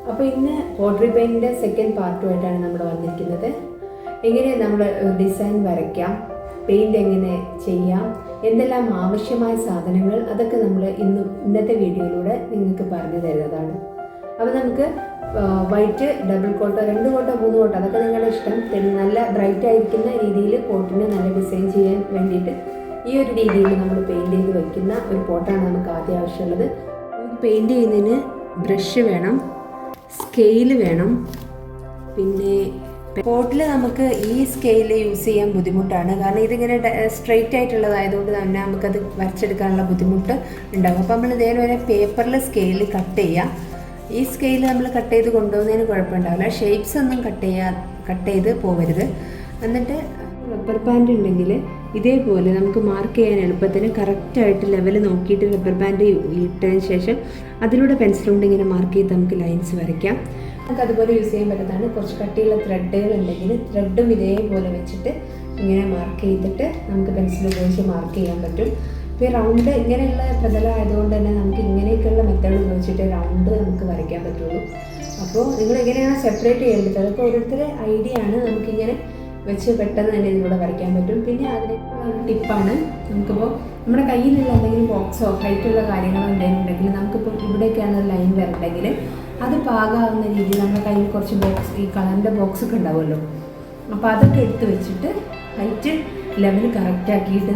അപ്പോൾ ഇന്ന് pottery പെയിൻറ്റിൻ്റെ second പാർട്ടുമായിട്ടാണ് നമ്മൾ വന്നിരിക്കുന്നത്. എങ്ങനെ നമ്മൾ ഡിസൈൻ വരയ്ക്കാം, പെയിൻറ് എങ്ങനെ ചെയ്യാം, എന്തെല്ലാം ആവശ്യമായ സാധനങ്ങൾ, അതൊക്കെ നമ്മൾ ഇന്നത്തെ വീഡിയോയിലൂടെ നിങ്ങൾക്ക് പറഞ്ഞു തരുന്നതാണ്. അപ്പോൾ നമുക്ക് വൈറ്റ് ഡബിൾ കോട്ടോ 2 കോട്ടോ 3 കോട്ടോ അതൊക്കെ നിങ്ങളുടെ ഇഷ്ടം, നല്ല ബ്രൈറ്റ് ആയിരിക്കുന്ന രീതിയിൽ പോട്ടിനെ നല്ല ഡിസൈൻ ചെയ്യാൻ വേണ്ടിയിട്ട് ഈ ഒരു രീതിയിൽ നമ്മൾ പെയിൻറ് ചെയ്ത് വയ്ക്കുന്ന ഒരു പോട്ടാണ് നമുക്ക് ആദ്യം ആവശ്യമുള്ളത്. നമുക്ക് പെയിൻറ് ചെയ്യുന്നതിന് ബ്രഷ് വേണം, സ്കെയിൽ വേണം. പിന്നെ പോട്ടിൽ നമുക്ക് ഈ സ്കെയിൽ യൂസ് ചെയ്യാൻ ബുദ്ധിമുട്ടാണ്, കാരണം ഇതിങ്ങനെ സ്ട്രെയിറ്റ് ആയിട്ടുള്ളതായതുകൊണ്ട് തന്നെ നമുക്കത് വരച്ചെടുക്കാനുള്ള ബുദ്ധിമുട്ട് ഉണ്ടാകും. അപ്പോൾ നമ്മൾ ഇതേപോലെ പേപ്പറിൽ സ്കെയിൽ കട്ട് ചെയ്യാം. ഈ സ്കെയിൽ നമ്മൾ കട്ട് ചെയ്ത് കൊണ്ടുപോകുന്നതിന് കുഴപ്പമുണ്ടാവില്ല, ഷേപ്സ് ഒന്നും കട്ട് ചെയ്ത് പോകരുത്. എന്നിട്ട് റബ്ബർ ബാൻഡ് ഉണ്ടെങ്കിൽ ഇതേപോലെ നമുക്ക് മാർക്ക് ചെയ്യാൻ എളുപ്പത്തിന് കറക്റ്റായിട്ട് ലെവൽ നോക്കിയിട്ട് റബ്ബർ ബാൻഡ് ഇട്ടതിന് ശേഷം അതിലൂടെ പെൻസിൽ കൊണ്ട് ഇങ്ങനെ മാർക്ക് ചെയ്ത് നമുക്ക് ലൈൻസ് വരയ്ക്കാം. നമുക്ക് അതുപോലെ യൂസ് ചെയ്യാൻ പറ്റുന്നതാണ്. കുറച്ച് കട്ടിയുള്ള ത്രെഡുകൾ ഉണ്ടെങ്കിൽ ത്രെഡും ഇതേപോലെ വെച്ചിട്ട് ഇങ്ങനെ മാർക്ക് ചെയ്തിട്ട് നമുക്ക് പെൻസിൽ ഉപയോഗിച്ച് മാർക്ക് ചെയ്യാൻ പറ്റും. ഇപ്പോൾ റൗണ്ട് ഇങ്ങനെയുള്ള പ്രതലമായതുകൊണ്ട് തന്നെ നമുക്ക് ഇങ്ങനെയൊക്കെയുള്ള മെത്തേഡ് ഉപയോഗിച്ചിട്ട് റൗണ്ട് നമുക്ക് വരയ്ക്കാൻ പറ്റുള്ളൂ. അപ്പോൾ നിങ്ങൾ എങ്ങനെയാണ് സെപ്പറേറ്റ് ചെയ്യേണ്ടത് അതൊക്കെ ഓരോരുത്തരുടെ ഐഡിയ ആണ്. നമുക്കിങ്ങനെ വെച്ച് പെട്ടെന്ന് തന്നെ ഇതിലൂടെ വരയ്ക്കാൻ പറ്റും. പിന്നെ അതിലേക്കുള്ള ഒരു ടിപ്പാണ്, നമുക്കിപ്പോൾ നമ്മുടെ കയ്യിലുള്ള എന്തെങ്കിലും ബോക്സോ ഹൈറ്റുള്ള കാര്യങ്ങളോ എന്തെങ്കിലും ഉണ്ടെങ്കിൽ നമുക്കിപ്പോൾ ഇവിടെയൊക്കെയാണ് ലൈൻ വരണ്ടെങ്കിൽ അത് പാകാവുന്ന രീതിയിൽ നമ്മുടെ കയ്യിൽ കുറച്ച് ബോക്സ്, ഈ കളറിൻ്റെ ബോക്സ് ഒക്കെ ഉണ്ടാവുമല്ലോ, അപ്പോൾ അതൊക്കെ എടുത്ത് വെച്ചിട്ട് ഹൈറ്റ് ലെവൽ കറക്റ്റാക്കിയിട്ട്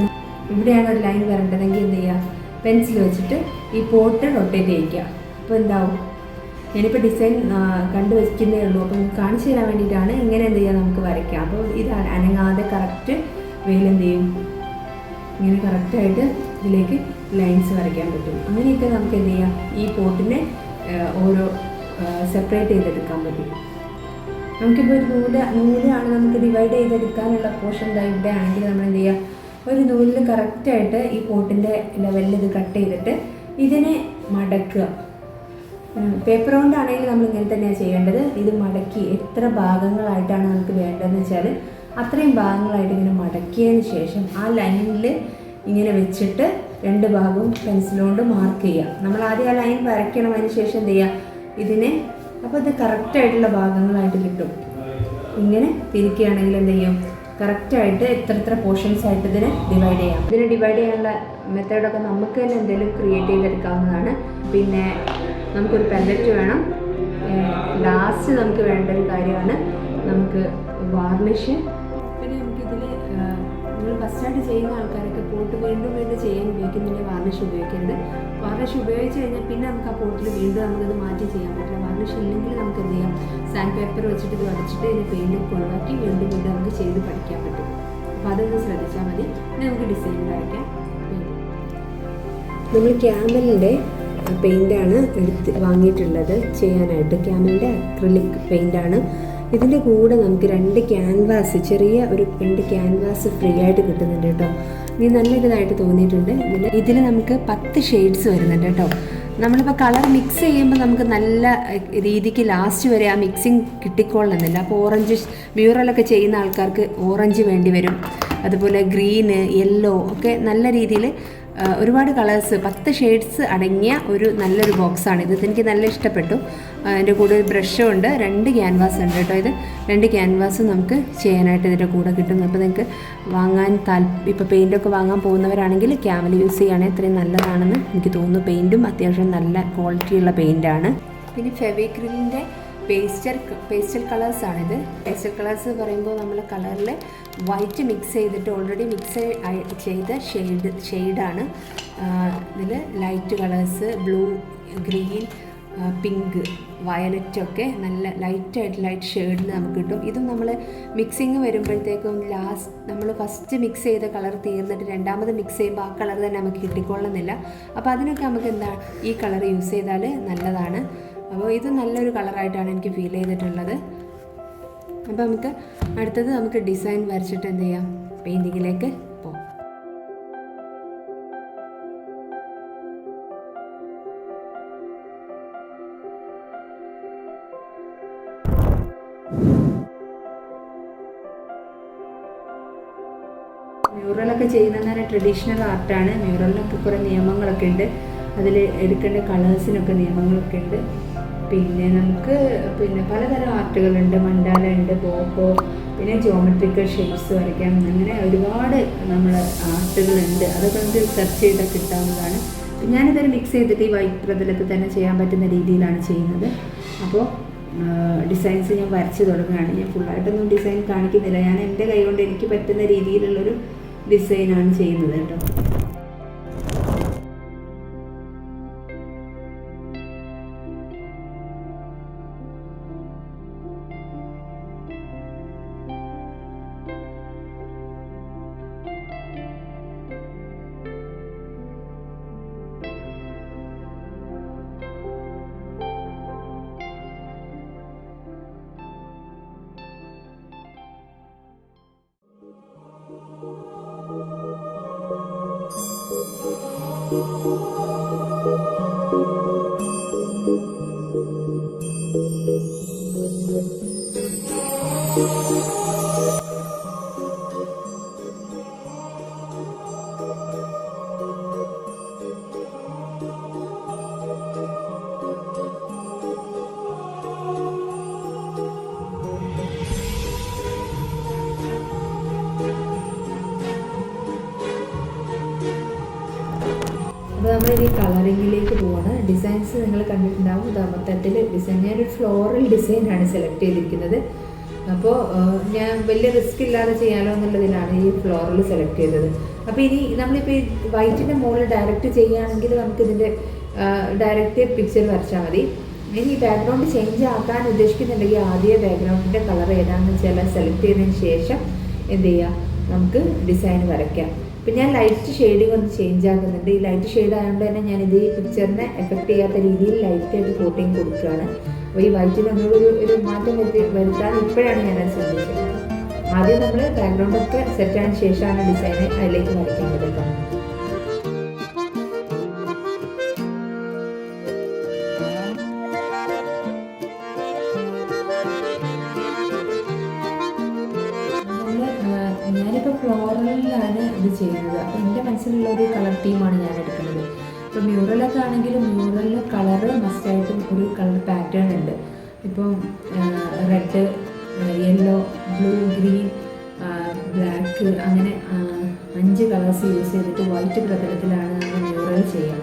ഇവിടെയാണ് ഒരു ലൈൻ വരേണ്ടതെങ്കിൽ എന്ത് ചെയ്യുക, പെൻസിൽ വെച്ചിട്ട് ഈ പോട്ട് റൊട്ടേറ്റ് ചെയ്യിക്കുക. അപ്പോൾ എന്താവും, ഞാനിപ്പോൾ ഡിസൈൻ കണ്ടു വയ്ക്കുന്നേ ഉള്ളൂ, അപ്പോൾ കാണിച്ചു തരാൻ വേണ്ടിയിട്ടാണ്. ഇങ്ങനെ എന്ത് ചെയ്യുക, നമുക്ക് വരയ്ക്കാം. അപ്പോൾ ഇത് അനങ്ങാതെ കറക്റ്റ് വെയിൽ എന്ത് ചെയ്യും, ഇങ്ങനെ കറക്റ്റായിട്ട് ഇതിലേക്ക് ലൈൻസ് വരയ്ക്കാൻ പറ്റും. അങ്ങനെയൊക്കെ നമുക്ക് എന്ത് ചെയ്യാം, ഈ പോട്ടിനെ ഓരോ സെപ്പറേറ്റ് ചെയ്തെടുക്കാൻ പറ്റും. നമുക്കിപ്പോൾ ഒരു നൂലാണ് നമുക്ക് ഡിവൈഡ് ചെയ്തെടുക്കാനുള്ള പോർഷൻ ഇവിടെ ആണെങ്കിൽ നമ്മൾ എന്ത് ചെയ്യുക, ഒരു നൂലിൽ കറക്റ്റായിട്ട് ഈ പോട്ടിൻ്റെ ലെവലിൽ ഇത് കട്ട് ചെയ്തിട്ട് ഇതിനെ മടക്കുക. പേപ്പർ കൊണ്ടാണെങ്കിൽ നമ്മൾ ഇങ്ങനെ തന്നെയാണ് ചെയ്യേണ്ടത്. ഇത് മടക്കി എത്ര ഭാഗങ്ങളായിട്ടാണ് നമുക്ക് വേണ്ടതെന്ന് വെച്ചാൽ അത്രയും ഭാഗങ്ങളായിട്ട് ഇങ്ങനെ മടക്കിയതിന് ശേഷം ആ ലൈനിൽ ഇങ്ങനെ വെച്ചിട്ട് 2 ഭാഗവും പെൻസിലുകൊണ്ട് മാർക്ക് ചെയ്യുക. നമ്മൾ ആദ്യം ആ ലൈൻ വരയ്ക്കണം, അതിന് ശേഷം എന്ത് ചെയ്യുക ഇതിനെ, അപ്പോൾ ഇത് കറക്റ്റായിട്ടുള്ള ഭാഗങ്ങളായിട്ട് കിട്ടും. ഇങ്ങനെ തിരിക്കുകയാണെങ്കിൽ എന്ത് ചെയ്യും, കറക്റ്റായിട്ട് എത്ര പോർഷൻസ് ആയിട്ട് ഇതിനെ ഡിവൈഡ് ചെയ്യാം. ഇതിനെ ഡിവൈഡ് ചെയ്യാനുള്ള മെത്തേഡൊക്കെ നമുക്ക് തന്നെ എന്തെങ്കിലും ക്രിയേറ്റ് ചെയ്തെടുക്കാവുന്നതാണ്. പിന്നെ നമുക്കൊരു പെല്ലറ്റ് വേണം. ലാസ്റ്റ് നമുക്ക് വേണ്ട ഒരു കാര്യമാണ് നമുക്ക് വാർണിഷ്. പിന്നെ നമുക്കിതിൽ നിങ്ങൾ ഫസ്റ്റായിട്ട് ചെയ്യുന്ന ആൾക്കാരൊക്കെ പോട്ട് വീണ്ടും ചെയ്യാൻ ഉപയോഗിക്കുന്നുണ്ടെങ്കിൽ വാർണിഷ് ഉപയോഗിക്കരുത്. വാർണിഷ് ഉപയോഗിച്ച് കഴിഞ്ഞാൽ പിന്നെ നമുക്ക് ആ പോട്ടിൽ വീണ്ടും നമുക്കത് മാറ്റി ചെയ്യാൻ പറ്റില്ല. വാർണിഷ് ഇല്ലെങ്കിൽ നമുക്ക് എന്ത് ചെയ്യാം, സാൻഡ് പേപ്പർ വെച്ചിട്ട് ഇത് വരച്ചിട്ട് ഇതിന് പെയിൻറ്റ് ഒഴിവാക്കി വീണ്ടും നമുക്ക് ചെയ്ത് പഠിക്കാൻ പറ്റും. അപ്പോൾ അതൊന്ന് ശ്രദ്ധിച്ചാൽ മതി. പിന്നെ നമുക്ക് ഡിസൈൻ വരയ്ക്കാം. നമ്മൾ ക്യാമലിൻ്റെ പെയിൻ്റാണ് വാങ്ങിയിട്ടുള്ളത് ചെയ്യാനായിട്ട്. ക്യാമലിൻ്റെ അക്രിലിക് പെയിൻ്റാണ്. ഇതിൻ്റെ കൂടെ നമുക്ക് 2 ക്യാൻവാസ്, ചെറിയ ഒരു 2 ക്യാൻവാസ് ഫ്രീ ആയിട്ട് കിട്ടുന്നുണ്ട് കേട്ടോ. ഇത് നല്ലൊരിതായിട്ട് തോന്നിയിട്ടുണ്ട്. ഇതിൽ നമുക്ക് 10 ഷെയ്ഡ്സ് വരുന്നുണ്ട് കേട്ടോ. നമ്മളിപ്പോൾ കളർ മിക്സ് ചെയ്യുമ്പോൾ നമുക്ക് നല്ല രീതിക്ക് ലാസ്റ്റ് വരെ ആ മിക്സിങ് കിട്ടിക്കൊള്ളുന്നില്ല. അപ്പോൾ ഓറഞ്ച് മ്യൂറലൊക്കെ ചെയ്യുന്ന ആൾക്കാർക്ക് ഓറഞ്ച് വേണ്ടി വരും, അതുപോലെ ഗ്രീന്, യെല്ലോ ഒക്കെ നല്ല രീതിയിൽ ഒരുപാട് കളേഴ്സ് 10 ഷെയ്ഡ്സ് അടങ്ങിയ ഒരു നല്ലൊരു ബോക്സാണിത്. എനിക്ക് നല്ല ഇഷ്ടപ്പെട്ടു. അതിൻ്റെ കൂടെ ഒരു ബ്രഷും ഉണ്ട്, 2 ക്യാൻവാസ് ഉണ്ട് കേട്ടോ. ഇത് 2 ക്യാൻവാസും നമുക്ക് ചെയ്യാനായിട്ട് ഇതിൻ്റെ കൂടെ കിട്ടും. അപ്പോൾ നിങ്ങൾക്ക് വാങ്ങാൻ ഇപ്പോൾ പെയിൻറ്റൊക്കെ വാങ്ങാൻ പോകുന്നവരാണെങ്കിൽ ക്യാമൽ യൂസ് ചെയ്യുകയാണെങ്കിൽ അത്രയും നല്ലതാണെന്ന് എനിക്ക് തോന്നുന്നു. പെയിൻറ്റും അത്യാവശ്യം നല്ല ക്വാളിറ്റിയുള്ള പെയിൻറ്റാണ്. പിന്നെ ഫെവിക്രിലിൻ്റെ പേസ്റ്റൽ കളേഴ്സാണിത്. പേസ്റ്റൽ കളേഴ്സ് പറയുമ്പോൾ നമ്മൾ കളറിൽ വൈറ്റ് മിക്സ് ചെയ്തിട്ട് ഓൾറെഡി മിക്സ് ചെയ്ത ഷെയ്ഡാണ്. ഇതിൽ light colours, blue, green, pink, വയലറ്റൊക്കെ നല്ല ലൈറ്റ് ഷെയ്ഡിൽ നമുക്ക് കിട്ടും. ഇതും നമ്മൾ മിക്സിങ് വരുമ്പോഴത്തേക്കും നമ്മൾ ഫസ്റ്റ് മിക്സ് ചെയ്ത കളർ തീർന്നിട്ട് രണ്ടാമത് മിക്സ് ചെയ്യുമ്പോൾ ആ കളർ തന്നെ നമുക്ക് കിട്ടിക്കൊള്ളുന്നില്ല. അപ്പോൾ അതിനൊക്കെ നമുക്ക് ഈ കളർ യൂസ് ചെയ്താൽ നല്ലതാണ്. അപ്പോൾ ഇത് നല്ലൊരു കളറായിട്ടാണ് എനിക്ക് ഫീൽ ചെയ്തിട്ടുള്ളത്. അപ്പോൾ അടുത്തത് നമുക്ക് ഡിസൈൻ വരച്ചിട്ട് എന്ത് ചെയ്യാം, പെയിൻറ്റിങ്ങിലേക്ക് പോകാം. മ്യൂറലൊക്കെ ചെയ്യുന്നത് ട്രഡീഷണൽ ആർട്ടാണ്. മ്യൂറലിനൊക്കെ കുറേ നിയമങ്ങളൊക്കെ ഉണ്ട്, അതിൽ എടുക്കേണ്ട കളേഴ്സിനൊക്കെ നിയമങ്ങളൊക്കെ ഉണ്ട്. പിന്നെ നമുക്ക് പിന്നെ പലതരം ആർട്ടുകളുണ്ട്. മണ്ടാല ഉണ്ട്, ബോക്കോ, പിന്നെ ജോമെട്രിക്കൽ ഷേപ്സ് വരയ്ക്കാം. അങ്ങനെ ഒരുപാട് നമ്മൾ ആർട്ടുകളുണ്ട്. അതൊക്കെ നമുക്ക് സെർച്ച് ചെയ്താൽ കിട്ടാവുന്നതാണ്. ഞാനിതൊരു മിക്സ് ചെയ്തിട്ട് ഈ വൈറ്റ് പ്രതലത്തിൽ തന്നെ ചെയ്യാൻ പറ്റുന്ന രീതിയിലാണ് ചെയ്യുന്നത്. അപ്പോൾ ഡിസൈൻസ് ഞാൻ വരച്ച് തുടങ്ങുകയാണ്. ഞാൻ ഫുള്ളായിട്ടൊന്നും ഡിസൈൻ കാണിക്കുന്നില്ല. ഞാൻ എൻ്റെ കൈ കൊണ്ട് എനിക്ക് പറ്റുന്ന രീതിയിലുള്ളൊരു ഡിസൈനാണ് ചെയ്യുന്നത് കേട്ടോ. അപ്പോൾ നമ്മളിനി കളറിങ്ങിലേക്ക് പോവാണ്. ഡിസൈൻസ് നിങ്ങൾ കണ്ടിട്ടുണ്ടാവും. മൊത്തത്തിൽ ഡിസൈൻ ഞാനൊരു ഫ്ലോറൽ ഡിസൈനാണ് സെലക്ട് ചെയ്തിരിക്കുന്നത്. അപ്പോൾ ഞാൻ വലിയ റിസ്ക് ഇല്ലാതെ ചെയ്യാലോ എന്നുള്ളതിലാണ് ഈ ഫ്ലോറൽ സെലക്ട് ചെയ്തത്. അപ്പോൾ ഇനി നമ്മളിപ്പോൾ ഈ വൈറ്റിൻ്റെ മുകളിൽ ഡയറക്റ്റ് ചെയ്യുകയാണെങ്കിൽ നമുക്കിതിൻ്റെ ഡയറക്റ്റ് പിക്ചർ വരച്ചാൽ മതി. ഇനി ബാക്ക്ഗ്രൗണ്ട് ചേഞ്ച് ആക്കാൻ ഉദ്ദേശിക്കുന്നുണ്ടെങ്കിൽ ആദ്യം ബാക്ക്ഗ്രൗണ്ടിൻ്റെ കളർ ഏതാണെന്ന് വെച്ചാൽ സെലക്ട് ചെയ്തതിന് ശേഷം എന്ത് ചെയ്യുക, നമുക്ക് ഡിസൈൻ വരയ്ക്കാം. ഇപ്പം ഞാൻ ലൈറ്റ് ഷെയ്ഡിങ് ഒന്ന് ചേഞ്ച് ആക്കുന്നുണ്ട്. ഈ ലൈറ്റ് ഷെയ്ഡ് ആയതുകൊണ്ട് തന്നെ ഞാനിത് ഈ പിക്ചറിനെ എഫക്റ്റ് ചെയ്യാത്ത രീതിയിൽ ലൈറ്റായിട്ട് കോട്ടിങ് കൊടുക്കുകയാണ്. അപ്പോൾ ഈ വൈറ്റിന് ഒന്നുകൂടി ഒരു മാറ്റം വരുത്താൻ ഇപ്പോഴാണ് ഞാനത് ശ്രദ്ധിച്ചത്. ആദ്യം നമ്മൾ ബാക്ക്ഗ്രൗണ്ടൊക്കെ സെറ്റായതിനു ശേഷമാണ് ഡിസൈന് അതിലേക്ക് വരയ്ക്കേണ്ടത് കേട്ടോ. ഞാനിപ്പോൾ ഫ്ലോറലിലാണ് ഇത് ചെയ്യുന്നത്. അപ്പോൾ എൻ്റെ മനസ്സിലുള്ള ഒരു കളർ തീമാണ് ഞാൻ എടുക്കുന്നത്. ഇപ്പോൾ മ്യൂറലൊക്കെ ആണെങ്കിലും മ്യൂറലിൽ കളറ് മസ്റ്റായിട്ടും ഒരു കളർ പാറ്റേൺ ഉണ്ട്. ഇപ്പം red, yellow, blue, green, black, അങ്ങനെ 5 കളേഴ്സ് യൂസ് ചെയ്തിട്ട് വൈറ്റ് പ്രതലത്തിലാണ് നമ്മൾ മ്യൂറൽ ചെയ്യുക.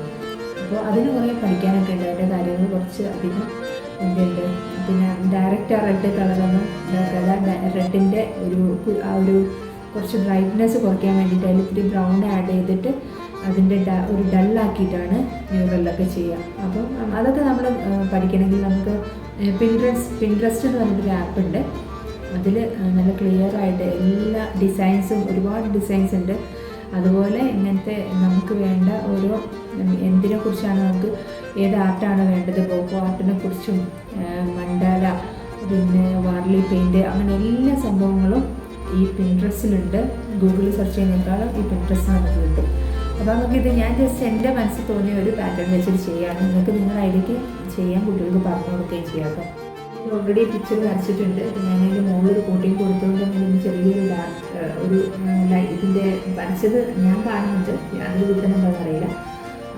അപ്പോൾ അതിന് കുറേ പഠിക്കാനൊക്കെ ഉണ്ട്. അതിൻ്റെ കാര്യങ്ങൾ കുറച്ച് അധികം എന്തുണ്ട്. പിന്നെ ഡയറക്റ്റ് ആ റെഡ് കളറൊന്നും ഇതാക്കാതെ റെഡിൻ്റെ ഒരു കുറച്ച് ബ്രൈറ്റ്നെസ് കുറയ്ക്കാൻ വേണ്ടിയിട്ട് അതിൽ ഇത്തിരി ബ്രൗൺ ആഡ് ചെയ്തിട്ട് അതിൻ്റെ ഒരു ഡള്ളാക്കിയിട്ടാണ് മ്യൂറലിലൊക്കെ ചെയ്യുക. അപ്പം അതൊക്കെ നമ്മൾ പഠിക്കണമെങ്കിൽ നമുക്ക് പിൻട്രസ്റ്റ് എന്ന് പറഞ്ഞിട്ടൊരു ആപ്പ് ഉണ്ട്. അതിൽ നല്ല ക്ലിയർ ആയിട്ട് എല്ലാ ഡിസൈൻസും, ഒരുപാട് ഡിസൈൻസ് ഉണ്ട്. അതുപോലെ ഇങ്ങനത്തെ നമുക്ക് വേണ്ട ഓരോ എന്തിനെക്കുറിച്ചാണ് നമുക്ക് ഏത് ആർട്ടാണ് വേണ്ടത്, ബോക്കോ ആർട്ടിനെ കുറിച്ചും, മണ്ടാല, പിന്നെ വാർലി പെയിൻറ്റ്, അങ്ങനെ എല്ലാ സംഭവങ്ങളും ഈ പിൻട്രസ്റ്റിലുണ്ട്. ഗൂഗിളിൽ സെർച്ച് ചെയ്യുന്നതിനേക്കാളും ഈ പിൻട്രസ്റ്റ് നമുക്ക് കിട്ടും. അപ്പോൾ നമുക്കിത് ഞാൻ ജസ്റ്റ് എൻ്റെ മനസ്സിൽ തോന്നിയ ഒരു പാറ്റേൺ വെച്ചിട്ട് ചെയ്യുകയാണ്. നിങ്ങൾക്ക് നിങ്ങളുടെ അതിലേക്ക് ചെയ്യാൻ കുട്ടികൾക്ക് പറഞ്ഞു കൊടുക്കുകയും ചെയ്യാം. അപ്പോൾ ഓൾറെഡി പിക്ചർ വരച്ചിട്ടുണ്ട്. ഞാനതിൻ്റെ മുകളിലൊരു കോട്ടിങ് കൊടുത്തുകൊണ്ട് ഇതിന് ചെറിയൊരു ഇതിൻ്റെ വരച്ചത് ഞാൻ കാണുന്നുണ്ട്. അതിൽ കിട്ടുന്നുണ്ടോയെന്ന് അറിയില്ല.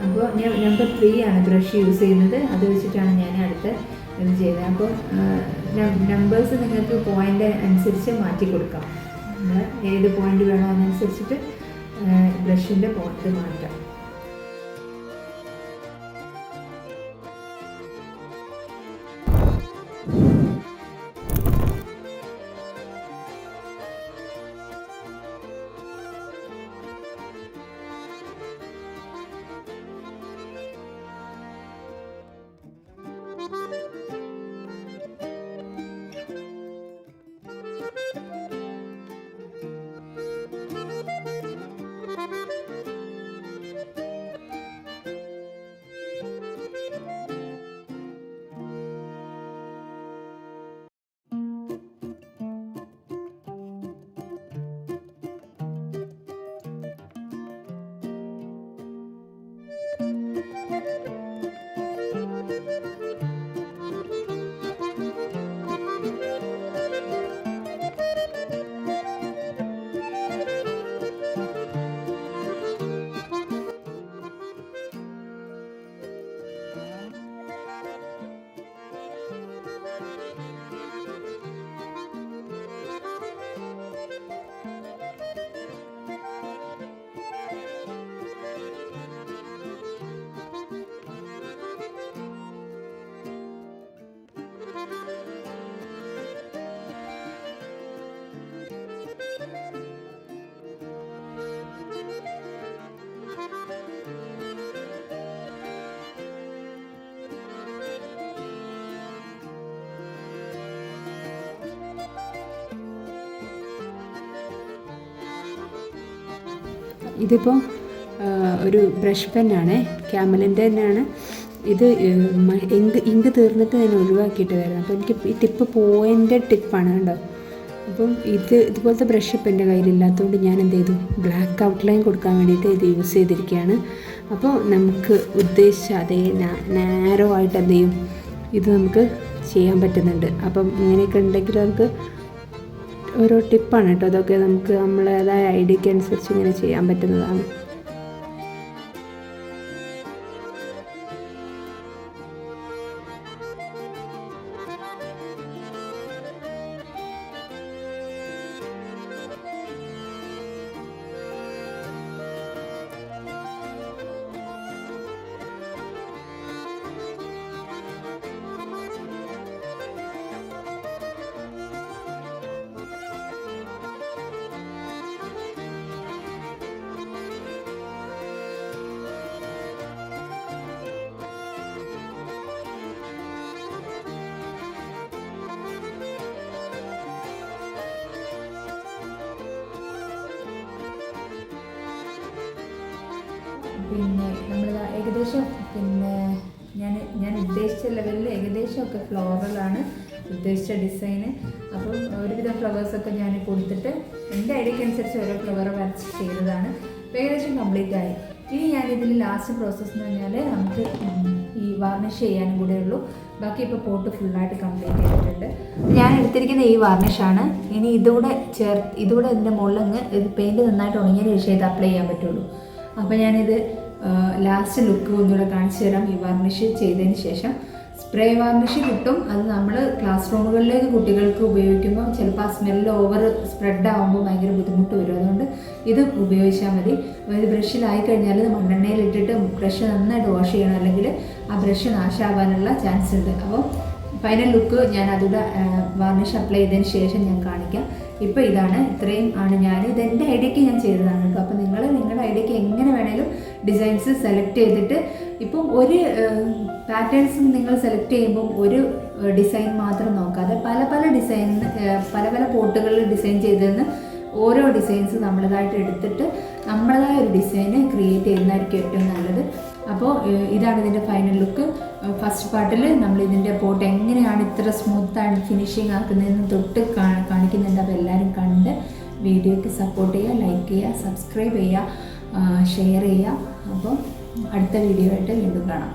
അപ്പോൾ ഞാൻ നമ്പർ 3 ആണ് ബ്രഷ് യൂസ് ചെയ്യുന്നത്. അത് വെച്ചിട്ടാണ് ഞാൻ അടുത്ത ഇത് ചെയ്തത്. അപ്പോൾ നമ്പേഴ്സ് നിങ്ങൾക്ക് പോയിൻ്റ് അനുസരിച്ച് മാറ്റി കൊടുക്കാം. നമ്മൾ ഏത് പോയിൻ്റ് വേണോ അതിനനുസരിച്ചിട്ട് ബ്രഷിൻ്റെ പോയിൻ്റ് മാറ്റാം. ഇതിപ്പോൾ ഒരു ബ്രഷ് പെന്നാണ്, ക്യാമലിൻ്റെ തന്നെയാണ്. ഇത് ഇങ്ക് തീർന്നിട്ട് ഞാൻ ഒഴിവാക്കിയിട്ട് വരുന്നത്. അപ്പോൾ എനിക്ക് ഈ ടിപ്പ് പോയിൻ്റെ ടിപ്പാണ് കണ്ടോ. അപ്പം ഇതുപോലത്തെ ബ്രഷ് ഇപ്പം എൻ്റെ കയ്യിലില്ലാത്തതുകൊണ്ട് ഞാൻ എന്ത് ചെയ്തു, ബ്ലാക്ക് ഔട്ട്ലൈൻ കൊടുക്കാൻ വേണ്ടിയിട്ട് ഇത് യൂസ് ചെയ്തിരിക്കുകയാണ്. അപ്പോൾ നമുക്ക് ഉദ്ദേശിച്ച അതേ നാരോ ആയിട്ട് എന്ത് ചെയ്യും, ഇത് നമുക്ക് ചെയ്യാൻ പറ്റുന്നുണ്ട്. അപ്പം ഇങ്ങനെയൊക്കെ ഉണ്ടെങ്കിൽ നമുക്ക് ഓരോ ടിപ്പാണ് കേട്ടോ. അതൊക്കെ നമുക്ക് നമ്മളേതായ ഐഡിയക്ക് അനുസരിച്ച് ഇങ്ങനെ ചെയ്യാൻ പറ്റുന്നതാണ്. പിന്നെ നമ്മൾ ഏകദേശം ഞാൻ ഉദ്ദേശിച്ച ലെവലിൽ ഏകദേശമൊക്കെ ഫ്ലോറലാണ് ഉദ്ദേശിച്ച ഡിസൈന്. അപ്പം ഒരുവിധം ഫ്ലവേഴ്സൊക്കെ ഞാൻ കൊടുത്തിട്ട് എൻ്റെ ഐഡിയക്ക് അനുസരിച്ച് ഓരോ ഫ്ലവർ വരച്ച് ചെയ്തതാണ്. ഏകദേശം കംപ്ലീറ്റ് ആയി. ഇനി ഞാനിതിൽ ലാസ്റ്റ് പ്രോസസ്സ് എന്ന് പറഞ്ഞാൽ നമുക്ക് ഈ വാർണിഷ് ചെയ്യാനും കൂടെ ഉള്ളൂ. ബാക്കി ഇപ്പോൾ പോട്ട് ഫുള്ളായിട്ട് കംപ്ലീറ്റ് ചെയ്തിട്ടുണ്ട്. ഞാൻ എടുത്തിരിക്കുന്ന ഈ വാർണിഷാണ്. ഇനി ഇതുകൂടെ ഇതിൻ്റെ മുകളിൽ ഇത് പെയിൻറ്റ് നന്നായിട്ട് ഉണങ്ങിയതിന് ശേഷം ഇത് അപ്ലൈ ചെയ്യാൻ പറ്റുള്ളൂ. അപ്പോൾ ഞാനിത് ലാസ്റ്റ് ലുക്ക് ഒന്നുകൂടെ കാണിച്ചു തരാം. ഈ വാർണിഷ് ചെയ്തതിന് ശേഷം സ്പ്രേ വാർണിഷ് കിട്ടും. അത് നമ്മൾ ക്ലാസ് റൂമുകളിലേക്ക് കുട്ടികൾക്ക് ഉപയോഗിക്കുമ്പോൾ ചിലപ്പോൾ ആ സ്മെല്ല് ഓവർ സ്പ്രെഡ് ആകുമ്പോൾ ഭയങ്കര ബുദ്ധിമുട്ട് വരും. അതുകൊണ്ട് ഇത് ഉപയോഗിച്ചാൽ മതി. ഇത് ബ്രഷിലായി കഴിഞ്ഞാൽ മണ്ണെണ്ണയിലിട്ടിട്ട് ബ്രഷ് നന്നായിട്ട് വാഷ് ചെയ്യണം, അല്ലെങ്കിൽ ആ ബ്രഷ് നാശമാവാനുള്ള ചാൻസ് ഉണ്ട്. അപ്പോൾ ഫൈനൽ ലുക്ക് ഞാൻ അതുകൂടെ വാർണിഷ് അപ്ലൈ ചെയ്തതിന് ശേഷം ഞാൻ കാണിക്കാം. ഇപ്പോൾ ഇതാണ്, ഇത്രയും ആണ് ഇതെൻ്റെ ഐഡിയക്ക് ഞാൻ ചെയ്തതാണ് കേട്ടോ. അപ്പോൾ നിങ്ങളുടെ ഐഡിയക്ക് എങ്ങനെ വേണേലും ഡിസൈൻസ് സെലക്ട് ചെയ്തിട്ട്, ഇപ്പം ഒരു പാറ്റേൺസും നിങ്ങൾ സെലക്ട് ചെയ്യുമ്പം ഒരു ഡിസൈൻ മാത്രം നോക്കാതെ പല ഡിസൈൻ പല പോട്ടുകളിൽ ഡിസൈൻ ചെയ്തതെന്ന് ഓരോ ഡിസൈൻസ് നമ്മളതായിട്ട് എടുത്തിട്ട് നമ്മളതായ ഒരു ഡിസൈന് ക്രിയേറ്റ് ചെയ്യുന്നതായിരിക്കും ഏറ്റവും നല്ലത്. അപ്പോൾ ഇതാണ് ഇതിൻ്റെ ഫൈനൽ ലുക്ക്. ഫസ്റ്റ് പാർട്ടിൽ നമ്മൾ ഇതിൻ്റെ പോട്ട് എങ്ങനെയാണ് ഇത്ര സ്മൂത്തായിട്ട് ഫിനിഷിങ് ആക്കുന്നതെന്ന് തൊട്ട് കാണിക്കുന്നുണ്ട്. അപ്പോൾ എല്ലാവരും കണ്ട് വീഡിയോയ്ക്ക് സപ്പോർട്ട് ചെയ്യുക, ലൈക്ക് ചെയ്യുക, സബ്സ്ക്രൈബ് ചെയ്യുക, ഷെയർ ചെയ്യുക. അപ്പോൾ അടുത്ത വീഡിയോ ആയിട്ട് വീണ്ടും കാണാം.